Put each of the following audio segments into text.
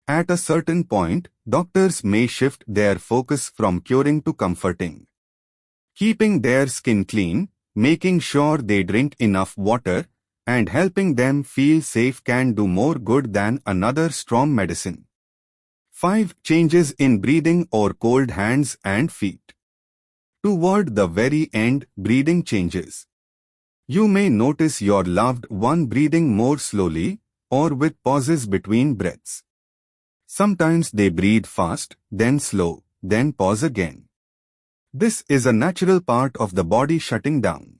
At a certain point, doctors may shift their focus from curing to comforting. Keeping their skin clean, making sure they drink enough water, and helping them feel safe can do more good than another strong medicine. 5. Changes in breathing or cold hands and feet. Toward the very end, breathing changes. You may notice your loved one breathing more slowly or with pauses between breaths. Sometimes they breathe fast, then slow, then pause again. This is a natural part of the body shutting down.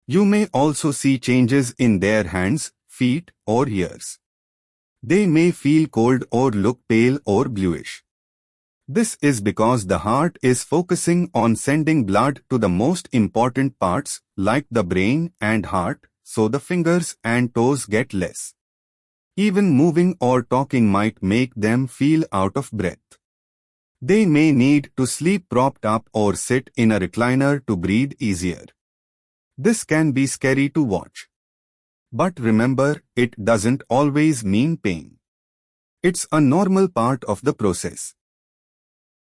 You may also see changes in their hands, feet, or ears. They may feel cold or look pale or bluish. This is because the heart is focusing on sending blood to the most important parts like the brain and heart, so the fingers and toes get less. Even moving or talking might make them feel out of breath. They may need to sleep propped up or sit in a recliner to breathe easier. This can be scary to watch. But remember, it doesn't always mean pain. It's a normal part of the process.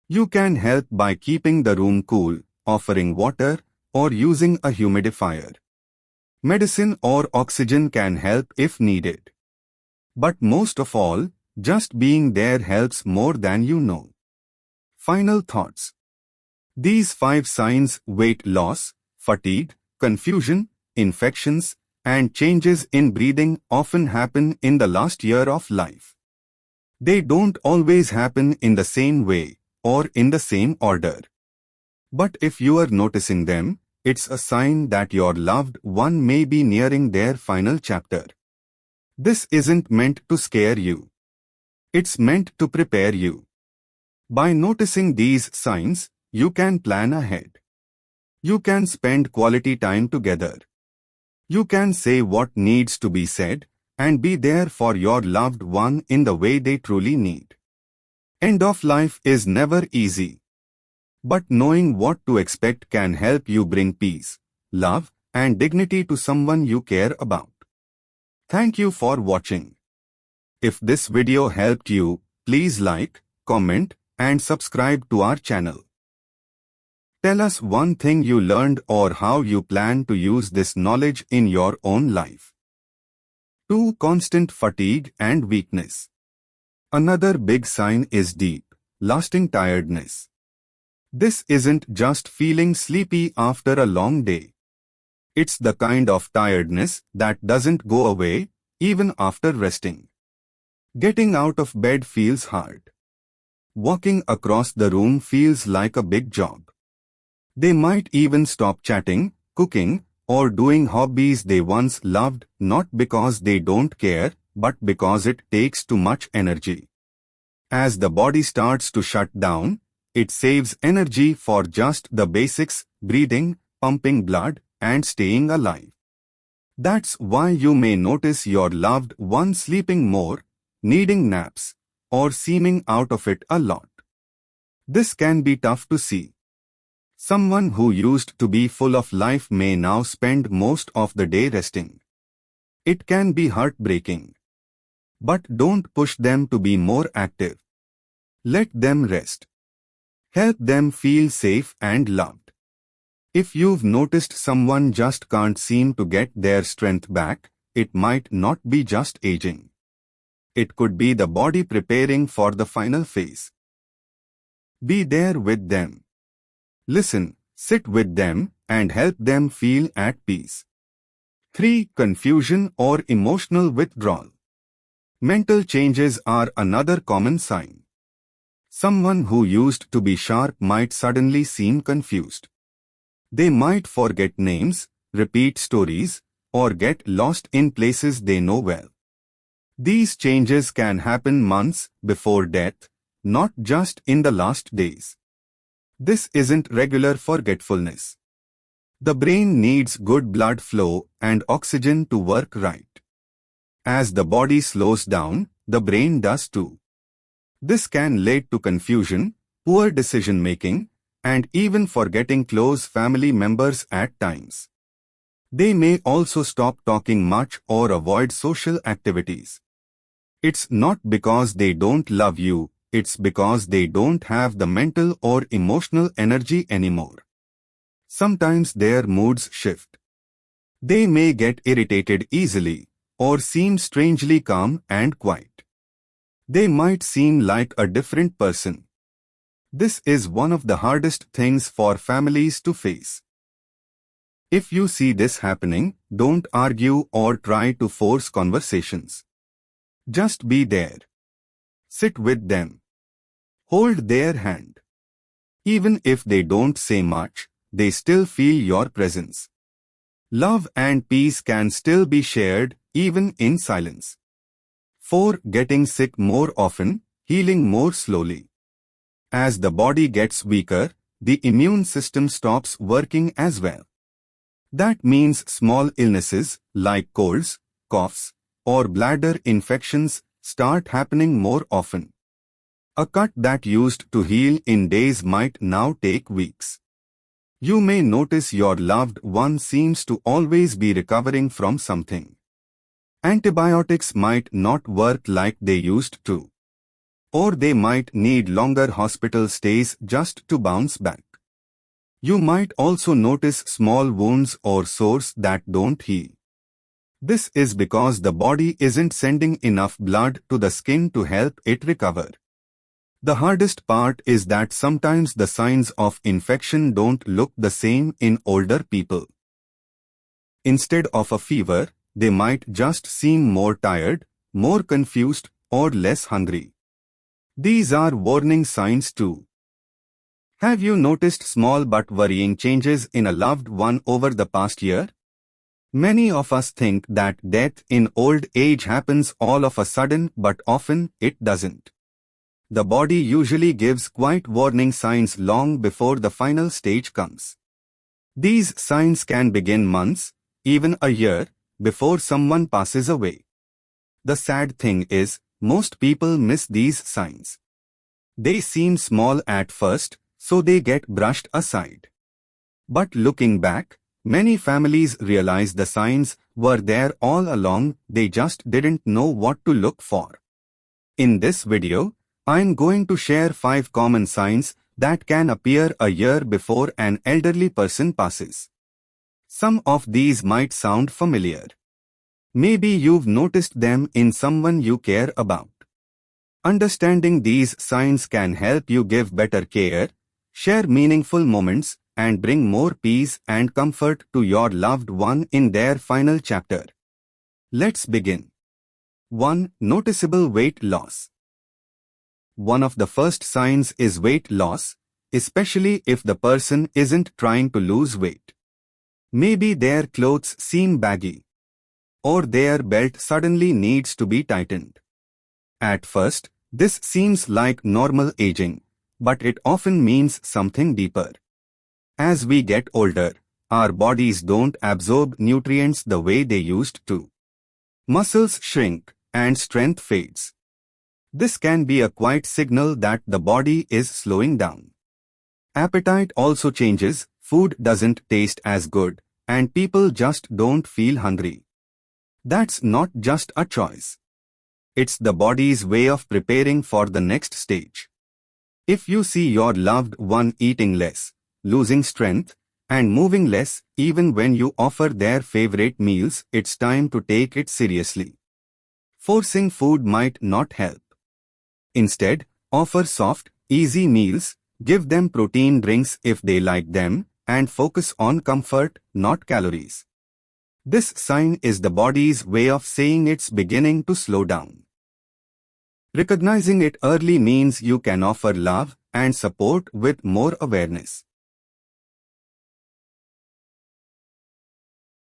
You can help by keeping the room cool, offering water, or using a humidifier. Medicine or oxygen can help if needed. But most of all, just being there helps more than you know. Final thoughts. These 5 signs, weight loss, fatigue, confusion, infections, and changes in breathing, often happen in the last year of life. They don't always happen in the same way or in the same order. But if you are noticing them, it's a sign that your loved one may be nearing their final chapter. This isn't meant to scare you. It's meant to prepare you. By noticing these signs, you can plan ahead. You can spend quality time together. You can say what needs to be said and be there for your loved one in the way they truly need. End of life is never easy. But knowing what to expect can help you bring peace, love, and dignity to someone you care about. Thank you for watching. If this video helped you, please like, comment, and subscribe to our channel. Tell us one thing you learned or how you plan to use this knowledge in your own life. 2. Constant fatigue and weakness. Another big sign is deep, lasting tiredness. This isn't just feeling sleepy after a long day. It's the kind of tiredness that doesn't go away even after resting. Getting out of bed feels hard. Walking across the room feels like a big job. They might even stop chatting, cooking, or doing hobbies they once loved, not because they don't care, but because it takes too much energy. As the body starts to shut down, it saves energy for just the basics: breathing, pumping blood, and staying alive. That's why you may notice your loved one sleeping more, needing naps, or seeming out of it a lot. This can be tough to see. Someone who used to be full of life may now spend most of the day resting. It can be heartbreaking. But don't push them to be more active. Let them rest. Help them feel safe and loved. If you've noticed someone just can't seem to get their strength back, it might not be just aging. It could be the body preparing for the final phase. Be there with them. Listen, sit with them, and help them feel at peace. 3. Confusion or emotional withdrawal. Mental changes are another common sign. Someone who used to be sharp might suddenly seem confused. They might forget names, repeat stories, or get lost in places they know well. These changes can happen months before death, not just in the last days. This isn't regular forgetfulness. The brain needs good blood flow and oxygen to work right. As the body slows down, the brain does too. This can lead to confusion, poor decision-making, and even forgetting close family members at times. They may also stop talking much or avoid social activities. It's not because they don't love you, it's because they don't have the mental or emotional energy anymore. Sometimes their moods shift. They may get irritated easily, or seem strangely calm and quiet. They might seem like a different person. This is one of the hardest things for families to face. If you see this happening, don't argue or try to force conversations. Just be there. Sit with them. Hold their hand. Even if they don't say much, they still feel your presence. Love and peace can still be shared, even in silence. 4. Getting sick more often, healing more slowly. As the body gets weaker, the immune system stops working as well. That means small illnesses like colds, coughs, or bladder infections start happening more often. A cut that used to heal in days might now take weeks. You may notice your loved one seems to always be recovering from something. Antibiotics might not work like they used to. Or they might need longer hospital stays just to bounce back. You might also notice small wounds or sores that don't heal. This is because the body isn't sending enough blood to the skin to help it recover. The hardest part is that sometimes the signs of infection don't look the same in older people. Instead of a fever, they might just seem more tired, more confused, or less hungry. These are warning signs too. Have you noticed small but worrying changes in a loved one over the past year? Many of us think that death in old age happens all of a sudden, but often it doesn't. The body usually gives quite warning signs long before the final stage comes. These signs can begin months, even a year, before someone passes away. The sad thing is, most people miss these signs. They seem small at first, so they get brushed aside. But looking back, many families realize the signs were there all along, they just didn't know what to look for. In this video, I'm going to share 5 common signs that can appear a year before an elderly person passes. Some of these might sound familiar. Maybe you've noticed them in someone you care about. Understanding these signs can help you give better care, share meaningful moments, and bring more peace and comfort to your loved one in their final chapter. Let's begin. 1. Noticeable weight loss. One of the first signs is weight loss, especially if the person isn't trying to lose weight. Maybe their clothes seem baggy, or their belt suddenly needs to be tightened. At first, this seems like normal aging, but it often means something deeper. As we get older, our bodies don't absorb nutrients the way they used to. Muscles shrink, and strength fades. This can be a quiet signal that the body is slowing down. Appetite also changes, food doesn't taste as good, and people just don't feel hungry. That's not just a choice. It's the body's way of preparing for the next stage. If you see your loved one eating less, losing strength, and moving less even when you offer their favorite meals, it's time to take it seriously. Forcing food might not help. Instead, offer soft, easy meals, give them protein drinks if they like them, and focus on comfort, not calories. This sign is the body's way of saying it's beginning to slow down. Recognizing it early means you can offer love and support with more awareness.